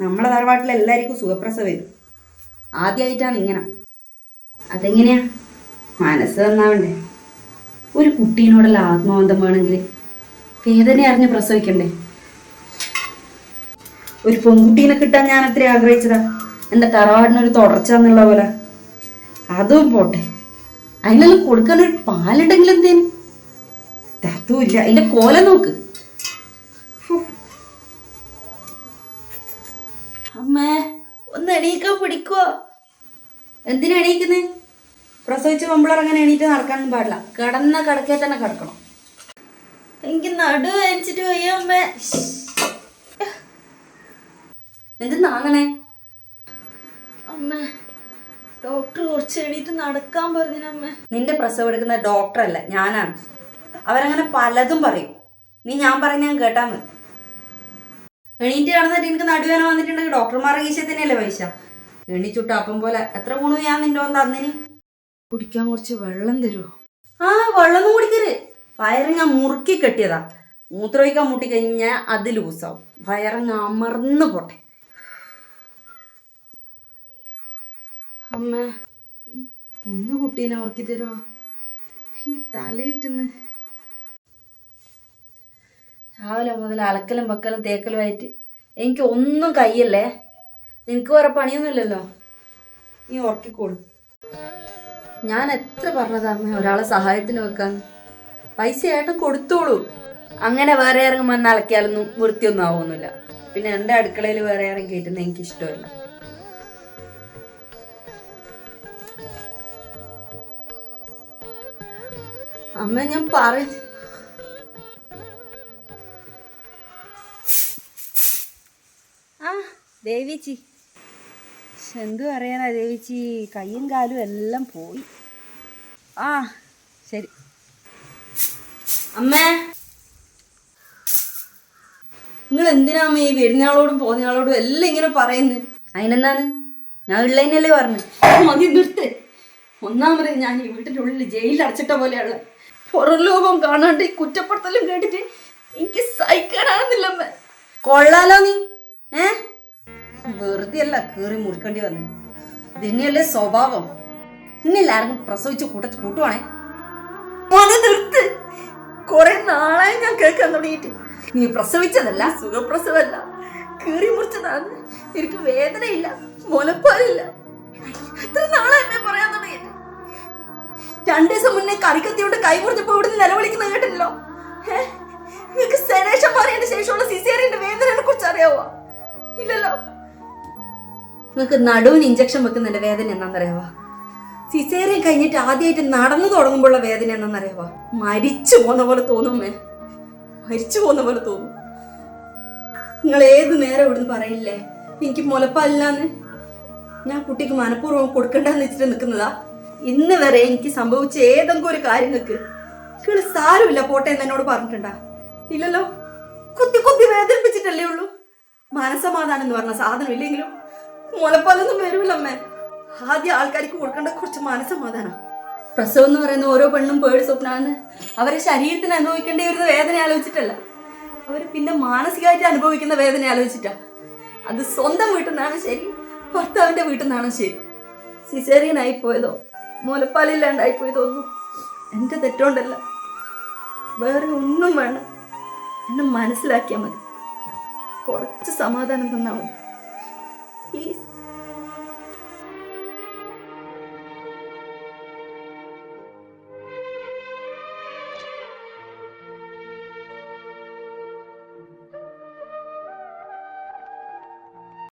നമ്മളെ തറവാട്ടിൽ എല്ലാവർക്കും സുഖപ്രസവം വരും. ആദ്യമായിട്ടാണ് ഇങ്ങനെ. അതെങ്ങനെയാ? മനസ്സ് നന്നാവണ്ടേ? ഒരു കുട്ടീനോടുള്ള ആത്മബന്ധം വേണമെങ്കിൽ വേദന അറിഞ്ഞ് പ്രസവിക്കണ്ടേ? ഒരു പെൺകുട്ടീനെ കിട്ടാൻ ഞാൻ അത്ര ആഗ്രഹിച്ചതാ, എൻ്റെ തറവാടിനൊരു തുടർച്ച എന്നുള്ള പോലെ. അതും പോട്ടെ, അതിനെല്ലാം കൊടുക്കാനൊരു പാലുണ്ടെങ്കിൽ എന്തേനും. അതുമില്ല. അതിൻ്റെ കോലം നോക്ക്. അമ്മേ, ഒന്ന് എണീക്കാൻ പിടിക്കുവോ? എന്തിനാ എണീക്കുന്നേ? പ്രസവിച്ച പെമ്പിളർ അങ്ങനെ എണീറ്റ് നടക്കാനൊന്നും പാടില്ല. കിടന്ന കിടക്കേ തന്നെ കിടക്കണം. എനിക്ക് നടു വേദനിച്ചിട്ട് വയ്യ അമ്മേ. എന്തെന്നാങ്ങനെ? അമ്മേ, ഡോക്ടർ കുറച്ച് എണീറ്റ് നടക്കാൻ പറഞ്ഞമ്മേ. നിന്റെ പ്രസവം എടുക്കുന്ന ഡോക്ടറല്ല, ഞാനാണ്. അവരങ്ങനെ പലതും പറയും. നീ ഞാൻ പറഞ്ഞ ഞാൻ കേട്ടാ മതി. എണീറ്റ് കിടന്നിട്ട് എനിക്ക് നടുവേന വന്നിട്ടുണ്ടെങ്കിൽ ഡോക്ടർമാരുടെ കീശ തന്നെയല്ലേ പൈസ. എണീച്ചുട്ട് അപ്പം പോലെ എത്ര ഗുണു ഞാൻ നിന്റെ വന്ന് തന്നിന്. കുടിക്കാൻ കുറച്ച് വെള്ളം തരുമോ? ആ, വെള്ളമൊന്നും കുടിക്കരുത്. വയറ് ഞാൻ മുറുക്കി കെട്ടിയതാ. മൂത്രമൊഴിക്കാൻ മുട്ടിക്കഴിഞ്ഞാൽ അത് ലൂസാവും. വയറങ്ങ് അമർന്നു പോട്ടെ. അമ്മ, ഒന്ന് കുട്ടീനെ ഉറക്കി തരുമോ? എനിക്ക് തലയിട്ടുന്ന്. രാവിലെ മുതൽ അലക്കലും വെക്കലും തേക്കലുമായിട്ട് എനിക്ക് ഒന്നും കയ്യല്ലേ. നിനക്ക് വേറെ പണിയൊന്നുമില്ലല്ലോ, നീ ഉറക്കിക്കോളൂ. ഞാൻ എത്ര പറഞ്ഞതാ അമ്മ ഒരാളെ സഹായത്തിന് വെക്കാൻ. പൈസ ഏട്ടൻ കൊടുത്തോളൂ. അങ്ങനെ വേറെ ആരെങ്കിലും വന്ന് അലക്കിയാലൊന്നും വൃത്തിയൊന്നും ആവുമൊന്നുമില്ല. പിന്നെ എൻ്റെ അടുക്കളയിൽ വേറെ ആരെങ്കിലും കയറ്റുന്നത് എനിക്ക് ഇഷ്ടമല്ല. അമ്മ, ഞാൻ ആ ദേവിച്ചി, എന്തു പറയാനാ ദേവിച്ചി, കയ്യും കാലും എല്ലാം പോയി. ആ ശരി. അമ്മേ, നിങ്ങൾ എന്തിനാ അമ്മ ഈ വരുന്നയാളോടും പോകുന്നയാളോടും എല്ലാം ഇങ്ങനെ പറയുന്നത്? അതിനെന്താണ്? ഞാൻ ഉള്ളതിനല്ലേ പറഞ്ഞു. മതി, നിർത്ത്. ഒന്നാമത് ഞാൻ ഈ വീട്ടിൻ്റെ ഉള്ളിൽ ജയിലിൽ അടച്ചിട്ട പോലെയുള്ള പുറം ലോകം കാണാണ്ട് ഈ കുറ്റപ്പെടുത്തലും കേട്ടിട്ട് എനിക്ക് സഹിക്കാനാണെന്നില്ല അമ്മ. കൊള്ളാലോ നീ. വെറുതെ അല്ല കീറി മുറിക്കേണ്ടി വന്നു. ഇതിനെയല്ലേ സ്വഭാവം. ഇന്നെല്ലാരും പ്രസവിച്ച് കൂട്ടുവാണേ. നിർത്ത്. കുറെ നാളായി ഞാൻ കേൾക്കാൻ തുടങ്ങിയിട്ട്. നീ പ്രസവിച്ചതല്ല, സുഖപ്രസവല്ല, കീറി മുറിച്ചതാണ്. എനിക്ക് വേദനയില്ല, മുലപ്പാലില്ല. എത്ര നാളായി എന്നെ പറയാൻ തുടങ്ങിയിട്ട്. 2 ദിവസം മുന്നേ കറിക്കത്തിയോട്ട് കൈ മുറിഞ്ഞപ്പോ ഇവിടുന്ന് നിലവിളിക്കുന്ന കേട്ടില്ലല്ലോ. നിങ്ങൾക്ക് സെനേഷൻ മാറിയതിന് ശേഷമുള്ള സിസേറിയന്റെ വേദനയെ കുറിച്ച് അറിയാവോ? ഇല്ലല്ലോ. നിങ്ങൾക്ക് നടുവിന് ഇഞ്ചക്ഷൻ വെക്കുന്നതിന്റെ വേദന എന്താണെന്നറിയാവോ? സിസേറിയൻ കഴിഞ്ഞിട്ട് ആദ്യമായിട്ട് നടന്നു തുടങ്ങുമ്പോഴുള്ള വേദന എന്താണെന്നറിയാവോ? മരിച്ചു പോകുന്ന പോലെ തോന്നുമേ, മരിച്ചു പോകുന്ന പോലെ തോന്നും. നിങ്ങൾ ഏത് നേരം ഇവിടുന്ന് പറയില്ലേ എനിക്ക് മുലപ്പാലില്ലാന്ന്? ഞാൻ കുട്ടിക്ക് മനഃപൂർവ്വം കൊടുക്കണ്ടെന്ന് വെച്ചിട്ട് നിൽക്കുന്നതാ. ഇന്ന് വരെ എനിക്ക് സംഭവിച്ച ഏതെങ്കിലും ഒരു കാര്യങ്ങൾക്ക് നിങ്ങൾ സാരമില്ല പോട്ടെ എന്ന് എന്നോട് പറഞ്ഞിട്ടുണ്ടാ? ഇല്ലല്ലോ. കുത്തി കുത്തി വേദനിപ്പിച്ചിട്ടല്ലേ ഉള്ളൂ. മനസമാധാനം എന്ന് പറഞ്ഞ സാധനം ഇല്ലെങ്കിലും മുലപ്പാലൊന്നും വരൂല്ല അമ്മേ. ആദ്യം ആൾക്കാർക്ക് കൊടുക്കേണ്ട കുറച്ച് മനസമാധാനം. പ്രസവം എന്ന് പറയുന്ന ഓരോ പെണ്ണും പേടി സ്വപ്നാന്ന് അവരെ ശരീരത്തിന് അനുഭവിക്കേണ്ടി വരുന്ന വേദന ആലോചിച്ചിട്ടല്ല, അവർ പിന്നെ മാനസികമായിട്ട് അനുഭവിക്കുന്ന വേദന ആലോചിച്ചിട്ടാ. അത് സ്വന്തം വീട്ടിൽ നിന്നാണ് ശരി, ഭർത്താവിന്റെ വീട്ടിൽ നിന്നാണ് ശരി. സിസേറിയൻ ആയിപ്പോയതോ മുലപ്പാലില്ലാണ്ടായിപ്പോയതോ ഒന്നും എൻ്റെ തെറ്റോണ്ടല്ല. വേറെ ഒന്നും വേണം. എന്നെ മനസ്സിലാക്കിയാൽ മതി. കുറച്ച് സമാധാനം തന്നാൽ മതി പ്ലീസ്.